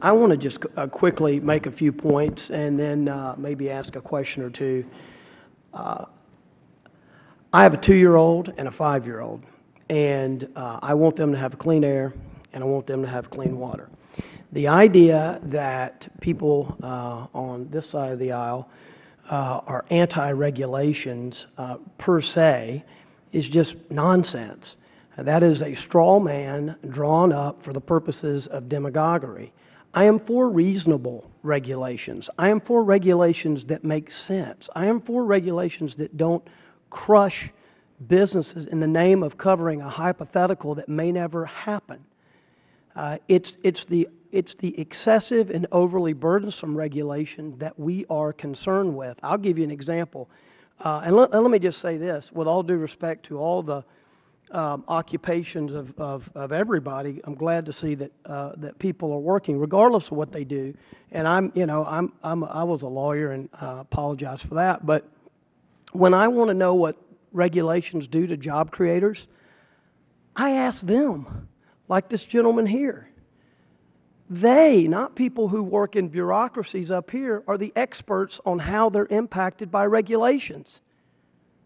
I want to just quickly make a few points and then maybe ask a question or two. I have a 2-year-old and a 5-year-old, and I want them to have clean air and I want them to have clean water. The idea that people on this side of the aisle are anti-regulations per se is just nonsense. That is a straw man drawn up for the purposes of demagoguery. I am for reasonable regulations. I am for regulations that make sense. I am for regulations that don't crush businesses in the name of covering a hypothetical that may never happen. It's the excessive and overly burdensome regulation that we are concerned with. I'll give you an example. And let me just say this, with all due respect to all the occupations of everybody, I'm glad to see that that people are working, regardless of what they do. And I was a lawyer, and I apologize for that. But when I want to know what regulations do to job creators, I ask them, like this gentleman here. They, not people who work in bureaucracies up here, are the experts on how they're impacted by regulations,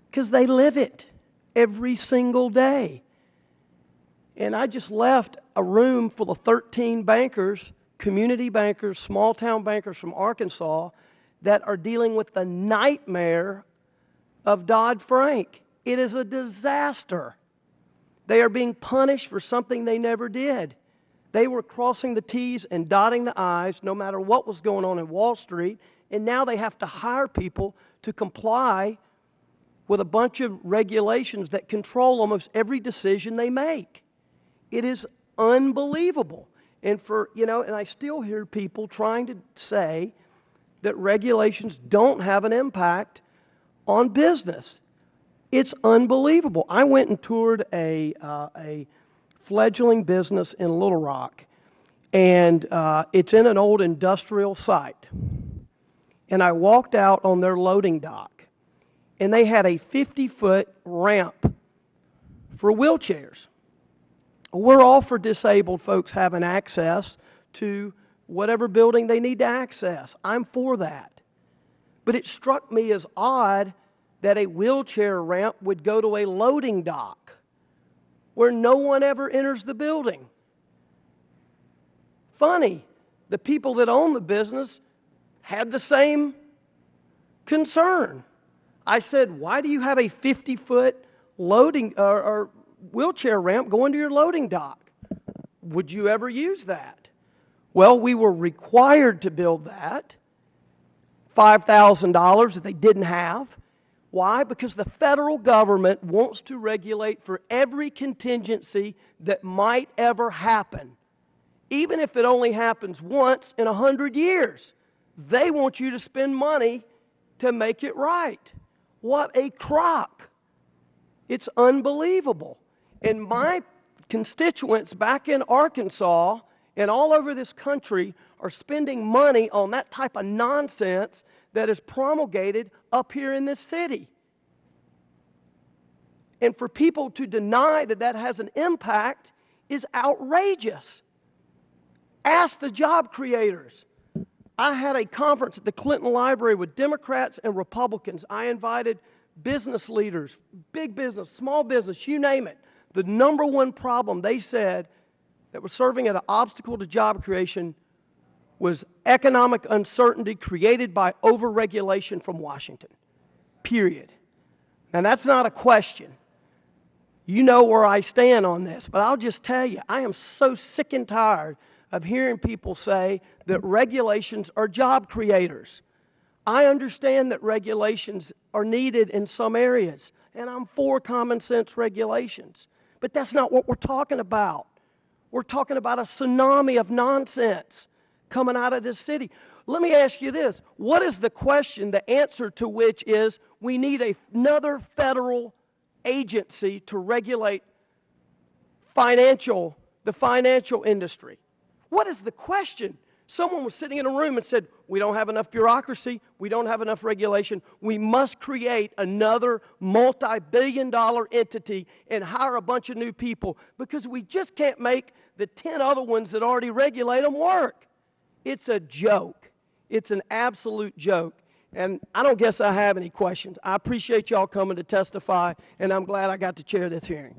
because they live it every single day. And I just left a room full of 13 bankers, community bankers, small town bankers from Arkansas that are dealing with the nightmare of Dodd-Frank. It is a disaster. They are being punished for something they never did. They were crossing the T's and dotting the I's no matter what was going on in Wall Street, and now they have to hire people to comply with a bunch of regulations that control almost every decision they make. It is unbelievable. And and I still hear people trying to say that regulations don't have an impact on business. It's unbelievable. I went and toured a fledgling business in Little Rock, and it's in an old industrial site. And I walked out on their loading dock, and they had a 50-foot ramp for wheelchairs. We're all for disabled folks having access to whatever building they need to access. I'm for that. But it struck me as odd that a wheelchair ramp would go to a loading dock where no one ever enters the building. Funny, the people that own the business had the same concern. I said, why do you have a 50-foot loading or wheelchair ramp going to your loading dock? Would you ever use that? Well, we were required to build that, $5,000 that they didn't have. Why? Because the federal government wants to regulate for every contingency that might ever happen. Even if it only happens once in 100 years. They want you to spend money to make it right. What a crock. It's unbelievable. And my constituents back in Arkansas and all over this country are spending money on that type of nonsense that is promulgated up here in this city. And for people to deny that that has an impact is outrageous. Ask the job creators. I had a conference at the Clinton Library with Democrats and Republicans. I invited business leaders, big business, small business, you name it. The number one problem they said that was serving as an obstacle to job creation was economic uncertainty created by overregulation from Washington. Period. And that's not a question. You know where I stand on this, but I'll just tell you, I am so sick and tired of hearing people say that regulations are job creators. I understand that regulations are needed in some areas, and I'm for common sense regulations. But that's not what we're talking about. We're talking about a tsunami of nonsense coming out of this city. Let me ask you this. What is the question, the answer to which is we need another federal agency to regulate the financial industry? What is the question? Someone was sitting in a room and said, we don't have enough bureaucracy, we don't have enough regulation, we must create another multi-billion-dollar entity and hire a bunch of new people because we just can't make the 10 other ones that already regulate them work. It's a joke. It's an absolute joke. And I don't guess I have any questions. I appreciate y'all coming to testify, and I'm glad I got to chair this hearing.